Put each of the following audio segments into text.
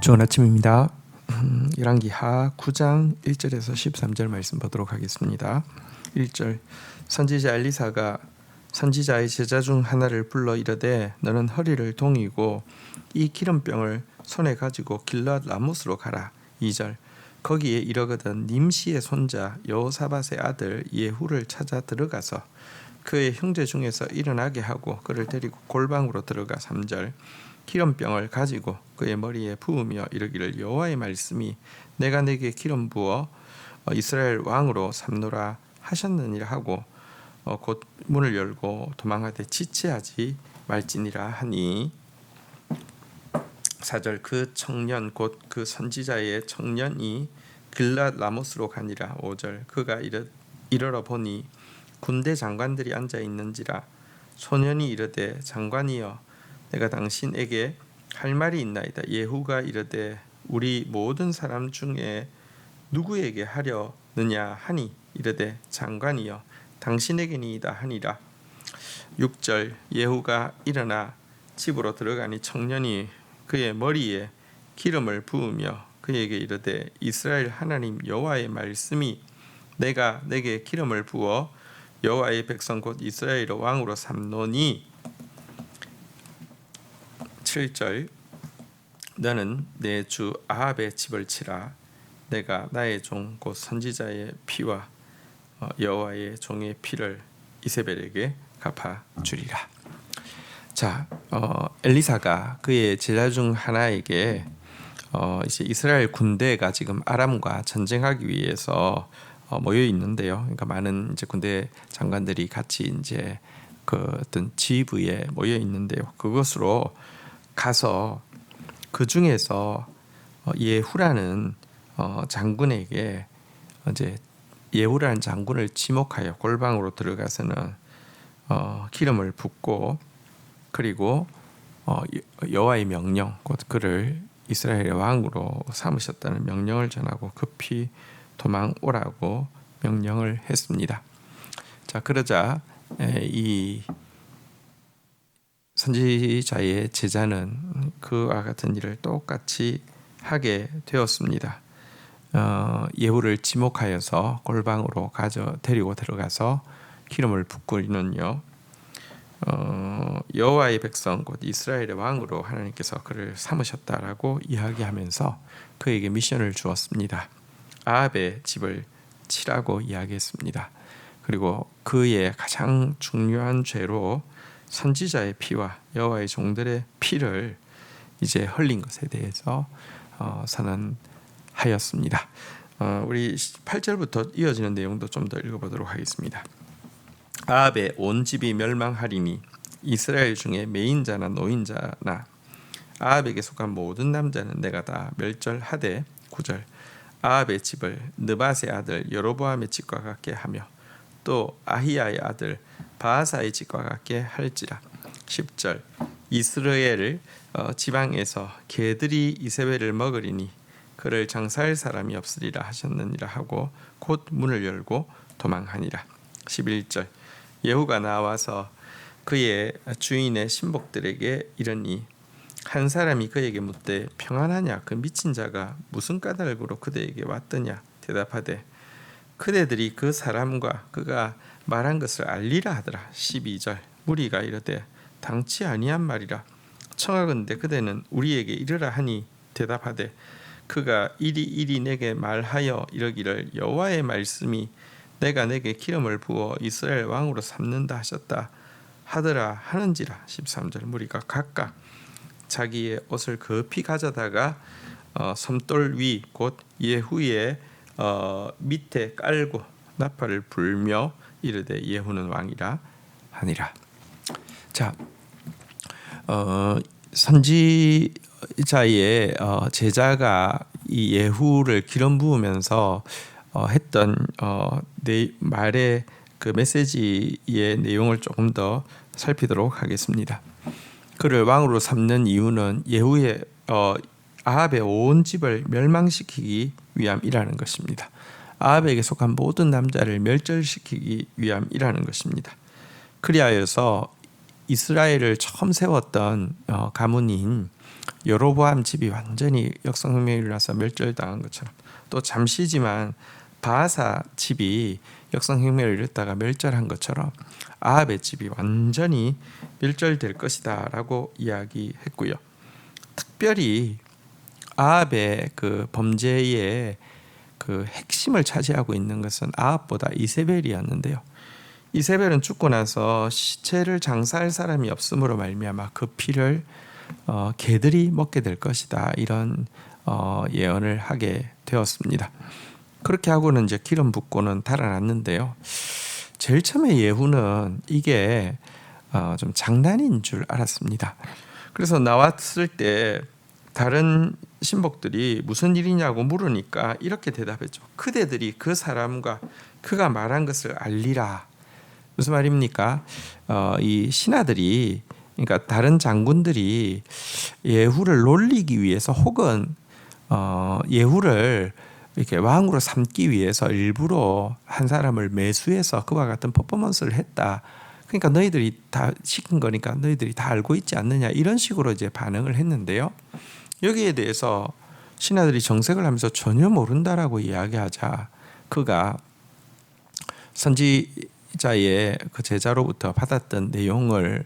좋은 아침입니다. 열왕기하 9장 1절에서 13절 말씀 보도록 하겠습니다. 1절 선지자 엘리사가 선지자의 제자 중 하나를 불러 이르되 너는 허리를 동이고 이 기름병을 손에 가지고 길앗 라못으로 가라. 2절 거기에 이르거든 님시의 손자 여호사밧의 아들 예후를 찾아 들어가서 그의 형제 중에서 일어나게 하고 그를 데리고 골방으로 들어가. 3절 기름병을 가지고 그의 머리에 부으며 이르기를 여호와의 말씀이 내가 네게 기름 부어 이스라엘 왕으로 삼노라 하셨느니라 하고 곧 문을 열고 도망하되 지체하지 말지니라 하니. 4절 그 청년 곧 그 선지자의 청년이 길앗 라못으로 가니라. 5절 그가 이르러 보니 군대 장관들이 앉아 있는지라. 소년이 이르되 장관이여 내가 당신에게 할 말이 있나이다. 예후가 이르되 우리 모든 사람 중에 누구에게 하려느냐 하니 이르되 장관이여 당신에게니이다 하니라. 6절 예후가 일어나 집으로 들어가니 청년이 그의 머리에 기름을 부으며 그에게 이르되 이스라엘 하나님 여호와의 말씀이 내가 내게 기름을 부어 여호와의 백성 곧 이스라엘의 왕으로 삼노니. 7절 너는 내 주 아합의 집을 치라. 내가 나의 종 곧 선지자의 피와 여호와의 종의 피를 이세벨에게 갚아 주리라. 자, 엘리사가 그의 제자 중 하나에게 이제 이스라엘 군대가 지금 아람과 전쟁하기 위해서 모여 있는데요. 그러니까 많은 이제 군대 장관들이 같이 이제 그 어떤 지부에 모여 있는데요. 그것으로 가서 그 중에서 예후라는 장군에게 이제 예후라는 장군을 지목하여 골방으로 들어가서는 기름을 붓고 그리고 여호와의 명령 곧 그를 이스라엘의 왕으로 삼으셨다는 명령을 전하고 급히 도망오라고 명령을 했습니다. 자, 그러자 이 선지자의 제자는 그와 같은 일을 똑같이 하게 되었습니다. 예후를 지목하여서 골방으로 데리고 들어가서 기름을 붓고는요. 여호와의 백성 곧 이스라엘의 왕으로 하나님께서 그를 삼으셨다라고 이야기하면서 그에게 미션을 주었습니다. 아합의 집을 치라고 이야기했습니다. 그리고 그의 가장 중요한 죄로 선지자의 피와 여호와의 종들의 피를 이제 흘린 것에 대해서 선언하였습니다. 우리 8절부터 이어지는 내용도 좀 더 읽어보도록 하겠습니다. 아합의 온 집이 멸망하리니 이스라엘 중에 매인자나 노인자나 아합에게 속한 모든 남자는 내가 다 멸절하되. 9절 아합의 집을 느밧의 아들 여로보암의 집과 같게 하며 또 아히야의 아들 바하사의 집과 같게 할지라. 10절 이스라엘 지방에서 개들이 이세벨을 먹으리니 그를 장사할 사람이 없으리라 하셨느니라 하고 곧 문을 열고 도망하니라. 11절 예후가 나와서 그의 주인의 신복들에게 이르니 한 사람이 그에게 묻되 평안하냐 그 미친 자가 무슨 까닭으로 그대에게 왔더냐. 대답하되 그대들이 그 사람과 그가 말한 것을 알리라 하더라. 12절 무리가 이르되 당치 아니한 말이라. 청하건대 그대는 우리에게 이르라 하니 대답하되 그가 이리 내게 말하여 이르기를 여호와의 말씀이 내가 내게 기름을 부어 이스라엘 왕으로 삼는다 하셨다 하더라 하는지라. 13절 무리가 각각 자기의 옷을 급히 가져다가 섬돌 위 곧 예후의 밑에 깔고 나팔을 불며 이르되 예후는 왕이라 하니라. 자, 선지자의 제자가 이 예후를 기름 부으면서 했던 말의 그 메시지의 내용을 조금 더 살피도록 하겠습니다. 그를 왕으로 삼는 이유는 예후의 아합의 온 집을 멸망시키기 위함이라는 것입니다. 아합에게 속한 모든 남자를 멸절시키기 위함이라는 것입니다. 그리하여서 이스라엘을 처음 세웠던 가문인 여로보암 집이 완전히 역성혁명이 일어나서 멸절당한 것처럼, 또 잠시지만 바하사 집이 역성혁명을 일으켰다가 멸절한 것처럼 아합의 집이 완전히 멸절될 것이다라고 이야기했고요. 특별히 아합의 그 범죄의 그 핵심을 차지하고 있는 것은 아합보다 이세벨이었는데요. 이세벨은 죽고 나서 시체를 장사할 사람이 없음으로 말미암아 그 피를 개들이 먹게 될 것이다, 이런 예언을 하게 되었습니다. 그렇게 하고는 이제 기름 붓고는 달아났는데요. 제일 처음에 예후는 이게 좀 장난인 줄 알았습니다. 그래서 나왔을 때 다른 신복들이 무슨 일이냐고 물으니까 이렇게 대답했죠. 그대들이 그 사람과 그가 말한 것을 알리라. 무슨 말입니까? 이 신하들이, 그러니까 다른 장군들이 예후를 놀리기 위해서 혹은 예후를 이렇게 왕으로 삼기 위해서 일부러 한 사람을 매수해서 그와 같은 퍼포먼스를 했다. 그러니까 너희들이 다 시킨 거니까 너희들이 다 알고 있지 않느냐, 이런 식으로 이제 반응을 했는데요. 여기에 대해서 신하들이 정색을 하면서 전혀 모른다라고 이야기하자 그가 선지자의 그 제자로부터 받았던 내용을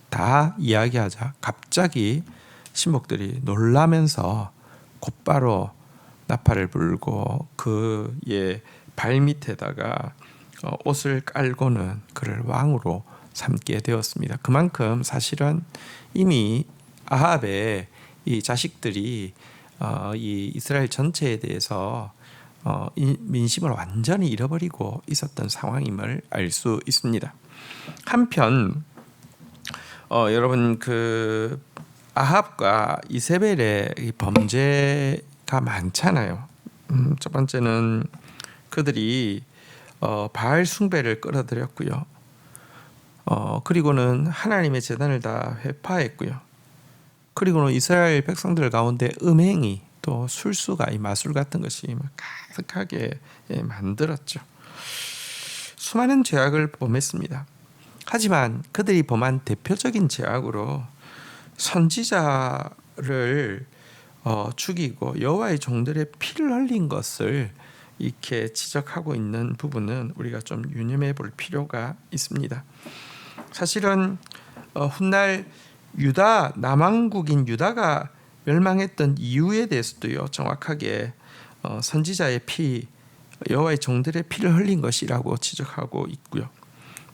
다 이야기하자 갑자기 신복들이 놀라면서 곧바로 나팔을 불고 그의 발밑에다가 옷을 깔고는 그를 왕으로 삼게 되었습니다. 그만큼 사실은 이미 아합의 이 자식들이 이 이스라엘 전체에 대해서 민심을 완전히 잃어버리고 있었던 상황임을 알 수 있습니다. 한편 여러분, 그 아합과 이세벨의 이 범죄가 많잖아요. 첫 번째는 그들이 바알 숭배를 끌어들였고요. 그리고는 하나님의 제단을 다 회파했고요. 그리고는 이스라엘 백성들 가운데 음행이, 또 술수가, 이 마술 같은 것이 가득하게 만들었죠. 수많은 죄악을 범했습니다. 하지만 그들이 범한 대표적인 죄악으로 선지자를 죽이고 여호와의 종들의 피를 흘린 것을 이렇게 지적하고 있는 부분은 우리가 좀 유념해 볼 필요가 있습니다. 사실은 훗날 유다, 남왕국인 유다가 멸망했던 이유에 대해서도요, 정확하게 선지자의 피, 여호와의 종들의 피를 흘린 것이라고 지적하고 있고요.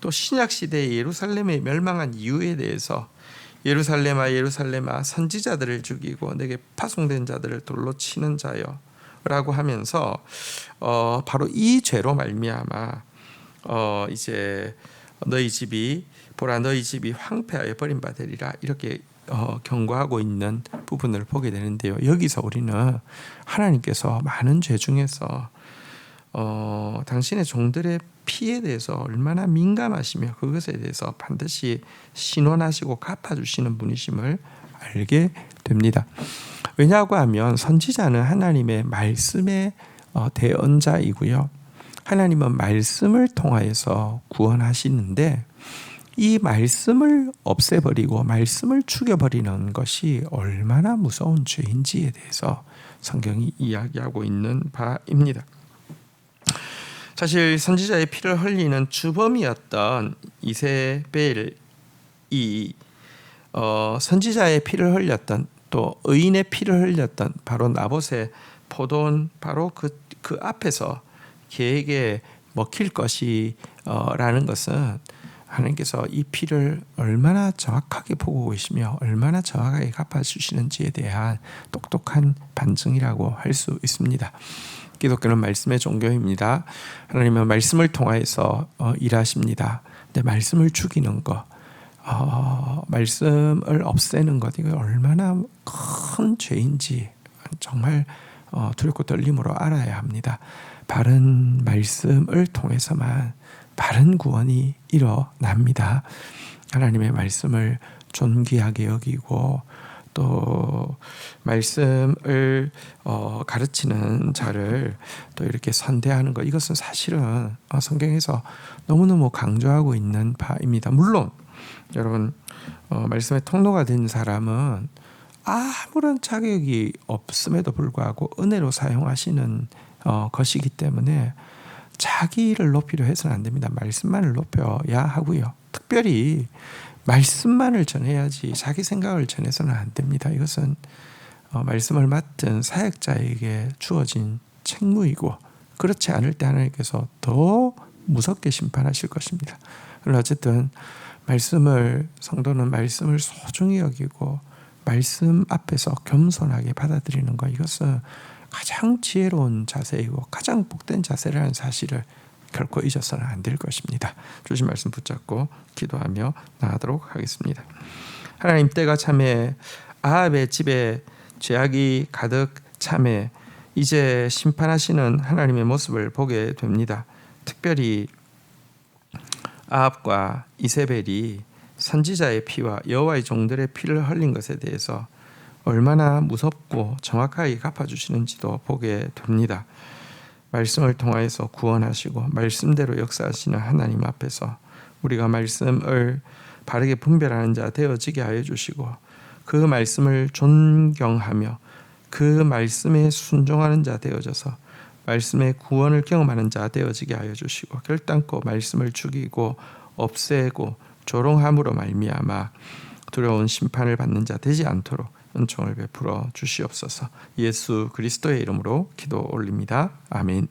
또 신약 시대의 예루살렘이 멸망한 이유에 대해서 예루살렘아 예루살렘아 선지자들을 죽이고 내게 파송된 자들을 돌로 치는 자여 라고 하면서 바로 이 죄로 말미암아 이제 너희 집이 황폐하여 버림받으리라, 이렇게 경고하고 있는 부분을 보게 되는데요. 여기서 우리는 하나님께서 많은 죄 중에서 당신의 종들의 피에 대해서 얼마나 민감하시며 그것에 대해서 반드시 신원하시고 갚아주시는 분이심을 알게 됩니다. 왜냐고 하면 선지자는 하나님의 말씀의 대언자이고요. 하나님은 말씀을 통하여서 구원하시는데 이 말씀을 없애버리고 말씀을 죽여버리는 것이 얼마나 무서운 죄인지에 대해서 성경이 이야기하고 있는 바입니다. 사실 선지자의 피를 흘리는 주범이었던 이세벨이 선지자의 피를 흘렸던, 또 의인의 피를 흘렸던 바로 나봇의 포도원, 바로 그 앞에서 그에게 먹힐 것이라는 것은 하나님께서 이 피를 얼마나 정확하게 보고 계시며 얼마나 정확하게 갚아주시는지에 대한 똑똑한 반증이라고 할 수 있습니다. 기독교는 말씀의 종교입니다. 하나님은 말씀을 통하여서 일하십니다. 근데 말씀을 죽이는 것, 말씀을 없애는 것, 이거 얼마나 큰 죄인지 정말 두렵고 떨림으로 알아야 합니다. 바른 말씀을 통해서만 바른 구원이 일어납니다. 하나님의 말씀을 존귀하게 여기고 또 말씀을 가르치는 자를 또 이렇게 선대하는 것, 이것은 사실은 성경에서 너무너무 강조하고 있는 바입니다. 물론 여러분 말씀의 통로가 된 사람은 아무런 자격이 없음에도 불구하고 은혜로 사용하시는 것이기 때문에 자기를 높이려 해서는 안 됩니다. 말씀만을 높여야 하고요. 특별히 말씀만을 전해야지 자기 생각을 전해서는 안 됩니다. 이것은 말씀을 맡은 사역자에게 주어진 책무이고 그렇지 않을 때 하나님께서 더 무섭게 심판하실 것입니다. 그러나 어쨌든 성도는 말씀을 소중히 여기고 말씀 앞에서 겸손하게 받아들이는 것, 이것은 가장 지혜로운 자세이고 가장 복된 자세라는 사실을 결코 잊어서는 안 될 것입니다. 주신 말씀 붙잡고 기도하며 나아가도록 하겠습니다. 하나님, 때가 참에 아합의 집에 죄악이 가득 참에 이제 심판하시는 하나님의 모습을 보게 됩니다. 특별히 아합과 이세벨이 선지자의 피와 여호와의 종들의 피를 흘린 것에 대해서 얼마나 무섭고 정확하게 갚아주시는지도 보게 됩니다. 말씀을 통하여서 구원하시고 말씀대로 역사하시는 하나님 앞에서 우리가 말씀을 바르게 분별하는 자 되어지게 하여 주시고 그 말씀을 존경하며 그 말씀에 순종하는 자 되어져서 말씀의 구원을 경험하는 자 되어지게 하여 주시고 결단코 말씀을 죽이고 없애고 조롱함으로 말미암아 두려운 심판을 받는 자 되지 않도록 은총을 베풀어 주시옵소서. 예수 그리스도의 이름으로 기도 올립니다. 아멘.